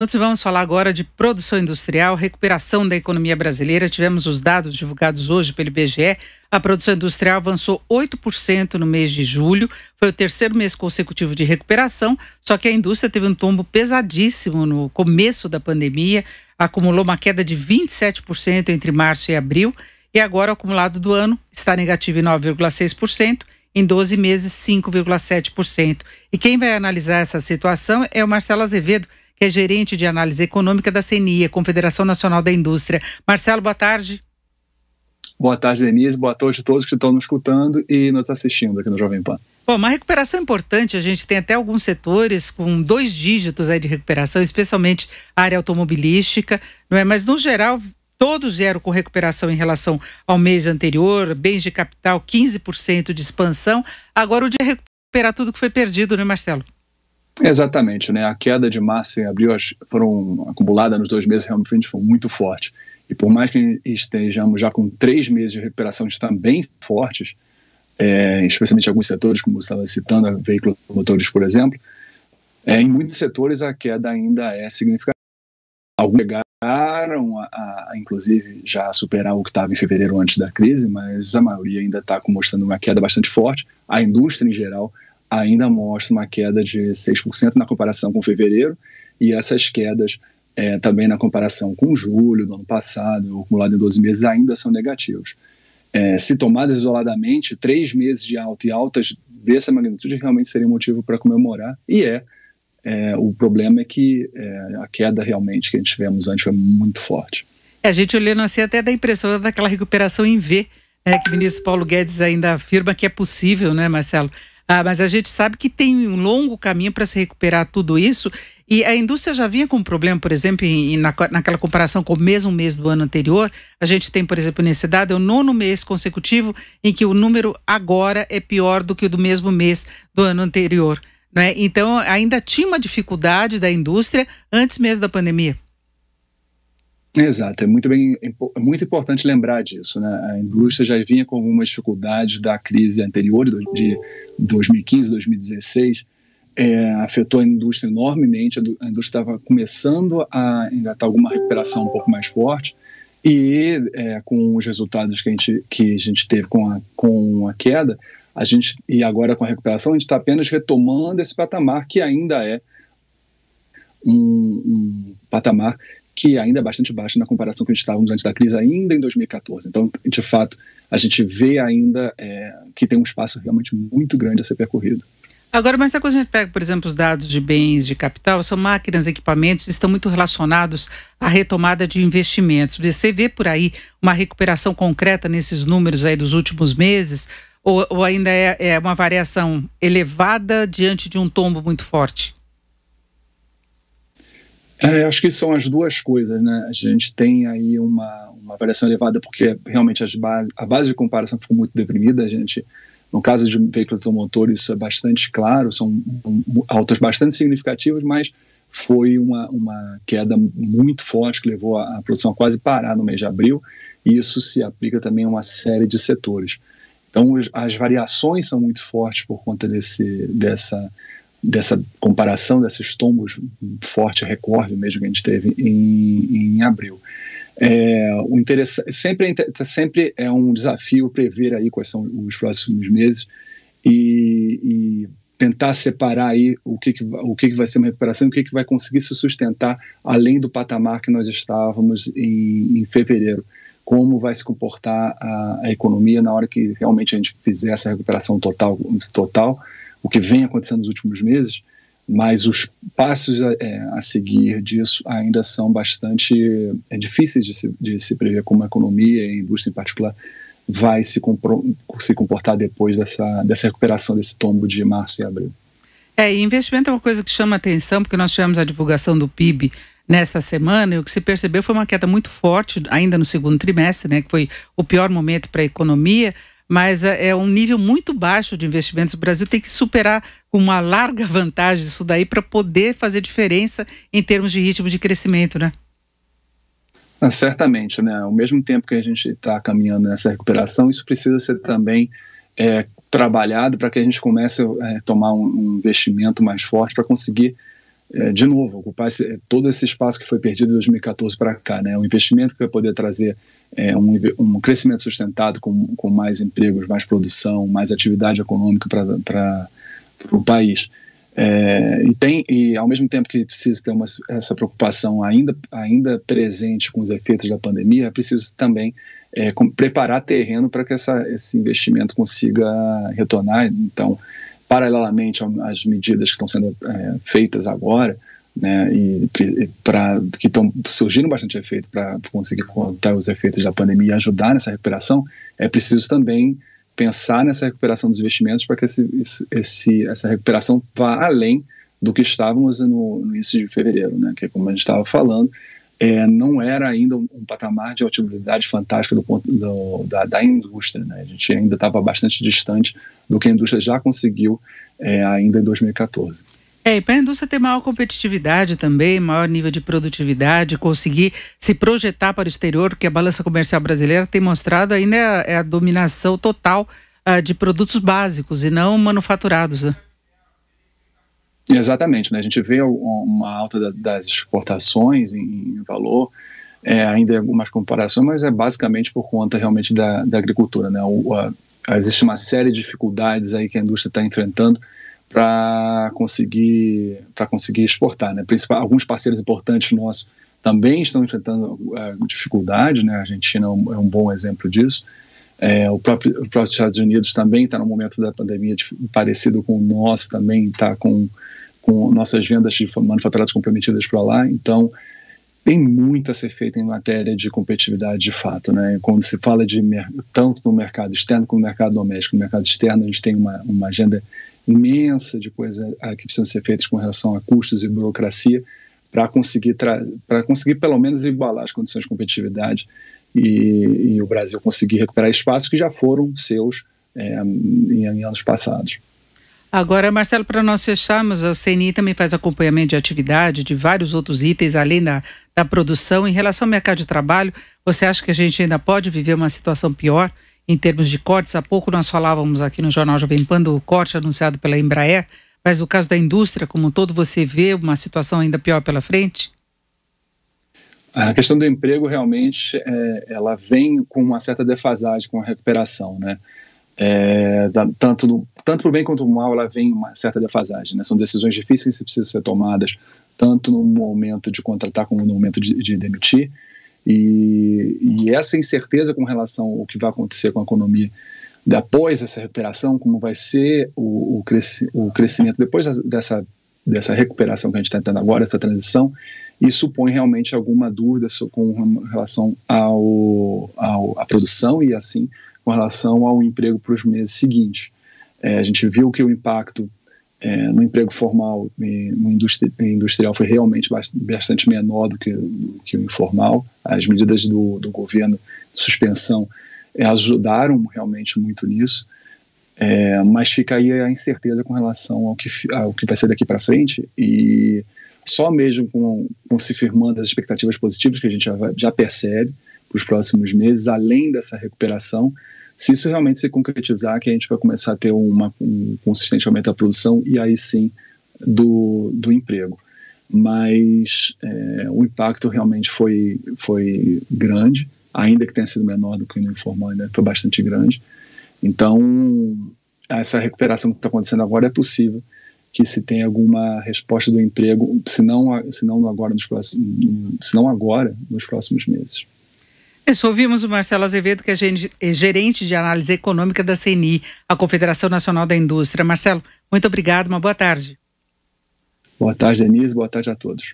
Vamos falar agora de produção industrial, recuperação da economia brasileira. Tivemos os dados divulgados hoje pelo IBGE. A produção industrial avançou 8% no mês de julho. Foi o terceiro mês consecutivo de recuperação, só que a indústria teve um tombo pesadíssimo no começo da pandemia. Acumulou uma queda de 27% entre março e abril. E agora o acumulado do ano está negativo em 9,6%. Em 12 meses, 5,7%. E quem vai analisar essa situação é o Marcelo Azevedo, que é gerente de análise econômica da CNI, Confederação Nacional da Indústria. Marcelo, boa tarde. Boa tarde, Denise. Boa tarde a todos que estão nos escutando e nos assistindo aqui no Jovem Pan. Bom, uma recuperação importante. A gente tem até alguns setores com 2 dígitos aí de recuperação, especialmente a área automobilística, não é? Mas, no geral, todos vieram com recuperação em relação ao mês anterior, bens de capital, 15% de expansão. Agora o dia é recuperar tudo que foi perdido, né, Marcelo? Exatamente, né? A queda de março e abril foram acumuladas nos 2 meses, realmente foi muito forte. E por mais que estejamos já com 3 meses de recuperação também fortes, especialmente em alguns setores, como você estava citando, veículos motores, por exemplo, em muitos setores a queda ainda é significativa. Alguns chegaram inclusive, já superar o que estava em fevereiro antes da crise, mas a maioria ainda está mostrando uma queda bastante forte. A indústria, em geral, ainda mostra uma queda de 6% na comparação com fevereiro, e essas quedas também na comparação com julho do ano passado, acumulado em 12 meses, ainda são negativos. Se tomadas isoladamente, 3 meses de alta e altas dessa magnitude realmente seria motivo para comemorar, e o problema é que a queda realmente que a gente tivemos antes foi muito forte. A gente olhando assim até dá a impressão daquela recuperação em V, que o ministro Paulo Guedes ainda afirma que é possível, né, Marcelo? Mas a gente sabe que tem um longo caminho para se recuperar tudo isso, e a indústria já vinha com um problema, por exemplo, naquela comparação com o mesmo mês do ano anterior. A gente tem, por exemplo, nesse dado, é o 9º mês consecutivo em que o número agora é pior do que o do mesmo mês do ano anterior, né? Então ainda tinha uma dificuldade da indústria antes mesmo da pandemia. Exato, é muito importante lembrar disso, né? A indústria já vinha com algumas dificuldades da crise anterior, de 2015, 2016, afetou a indústria enormemente. A indústria estava começando a engatar alguma recuperação um pouco mais forte, e com os resultados que a gente teve com a queda, e agora com a recuperação, a gente está apenas retomando esse patamar, que ainda é um patamar que ainda é bastante baixo na comparação com o que estávamos antes da crise, ainda em 2014. Então, de fato, a gente vê ainda que tem um espaço realmente muito grande a ser percorrido. Agora, mas quando a gente pega, por exemplo, os dados de bens de capital, são máquinas, equipamentos, estão muito relacionados à retomada de investimentos. Você vê por aí uma recuperação concreta nesses números aí dos últimos meses, ou ainda é uma variação elevada diante de um tombo muito forte? Acho que são as duas coisas, né? A gente tem aí uma variação elevada porque realmente a base de comparação ficou muito deprimida. No caso de veículos automotores, isso é bastante claro, são altas bastante significativas, mas foi uma queda muito forte que levou a produção a quase parar no mês de abril, e isso se aplica também a uma série de setores. Então, as variações são muito fortes por conta dessa comparação, desses tombos forte, recorde mesmo que a gente teve em abril. O interessante, sempre é um desafio prever aí quais são os próximos meses e tentar separar aí o que vai ser uma recuperação e o que vai conseguir se sustentar além do patamar que nós estávamos em fevereiro. Como vai se comportar a economia na hora que realmente a gente fizer essa recuperação total, o que vem acontecendo nos últimos meses, mas os passos a seguir disso ainda são bastante difíceis de se prever como a economia e a indústria em particular vai se comportar depois dessa recuperação desse tombo de março e abril. Investimento é uma coisa que chama atenção, porque nós tivemos a divulgação do PIB nesta semana, e o que se percebeu foi uma queda muito forte ainda no segundo trimestre, né, que foi o pior momento para a economia, mas é um nível muito baixo de investimentos. O Brasil tem que superar com uma larga vantagem isso daí para poder fazer diferença em termos de ritmo de crescimento, né? Certamente, né? Ao mesmo tempo que a gente está caminhando nessa recuperação, isso precisa ser também trabalhado para que a gente comece a tomar um investimento mais forte para conseguir de novo, ocupar todo esse espaço que foi perdido de 2014 para cá, né? Um investimento que vai poder trazer um crescimento sustentado com mais empregos, mais produção, mais atividade econômica para o país. E ao mesmo tempo que precisa ter essa preocupação ainda presente com os efeitos da pandemia, é preciso também preparar terreno para que esse investimento consiga retornar. Então, paralelamente às medidas que estão sendo feitas agora, né, que estão surgindo bastante efeito para conseguir conter os efeitos da pandemia e ajudar nessa recuperação, é preciso também pensar nessa recuperação dos investimentos para que essa recuperação vá além do que estávamos no início de fevereiro, né, que, como a gente estava falando, não era ainda um patamar de atividade fantástica do ponto da indústria, né? A gente ainda estava bastante distante do que a indústria já conseguiu ainda em 2014. E para a indústria ter maior competitividade também, maior nível de produtividade, conseguir se projetar para o exterior, porque a balança comercial brasileira tem mostrado ainda a dominação total de produtos básicos e não manufaturados, né? Exatamente, né? A gente vê uma alta das exportações em valor, ainda em algumas comparações, mas é basicamente por conta realmente da agricultura, né? Existe uma série de dificuldades aí que a indústria está enfrentando para conseguir exportar, né? Alguns parceiros importantes nossos também estão enfrentando dificuldades, né? A Argentina é um bom exemplo disso. Os próprios Estados Unidos também está num momento da pandemia parecido com o nosso, também está com nossas vendas de manufaturados comprometidas para lá. Então, tem muito a ser feito em matéria de competitividade de fato, né? Quando se fala tanto no mercado externo como no mercado doméstico, no mercado externo a gente tem uma agenda imensa de coisas que precisam ser feitas com relação a custos e burocracia para conseguir pelo menos igualar as condições de competitividade e o Brasil conseguir recuperar espaços que já foram seus em anos passados. Agora, Marcelo, para nós fecharmos, a CNI também faz acompanhamento de atividade de vários outros itens, além da produção. Em relação ao mercado de trabalho, você acha que a gente ainda pode viver uma situação pior em termos de cortes? Há pouco nós falávamos aqui no Jornal Jovem Pan do corte anunciado pela Embraer, mas no caso da indústria como um todo, você vê uma situação ainda pior pela frente? A questão do emprego realmente ela vem com uma certa defasagem com a recuperação, né? Tanto para o bem quanto para o mal, ela vem uma certa defasagem, né? São decisões difíceis que precisam ser tomadas, tanto no momento de contratar como no momento de demitir, e essa incerteza com relação ao que vai acontecer com a economia após essa recuperação, como vai ser o crescimento depois dessa recuperação que a gente está tendo agora, essa transição, isso põe realmente alguma dúvida com relação à produção e assim com relação ao emprego para os meses seguintes. A gente viu que o impacto no emprego formal e no industrial foi realmente bastante menor do que o informal. As medidas do governo de suspensão ajudaram realmente muito nisso, mas fica aí a incerteza com relação ao que vai ser daqui para frente, e só mesmo com se firmando as expectativas positivas que a gente já percebe para os próximos meses, além dessa recuperação, se isso realmente se concretizar, que a gente vai começar a ter um consistente aumento da produção e aí sim do emprego. Mas o impacto realmente foi grande, ainda que tenha sido menor do que no informal, ainda foi bastante grande. Então, essa recuperação que está acontecendo agora é possível que se tenha alguma resposta do emprego, se não agora, nos próximos meses. Ouvimos o Marcelo Azevedo, que é gerente de análise econômica da CNI, a Confederação Nacional da Indústria. Marcelo, muito obrigado, uma boa tarde. Boa tarde, Denise, boa tarde a todos.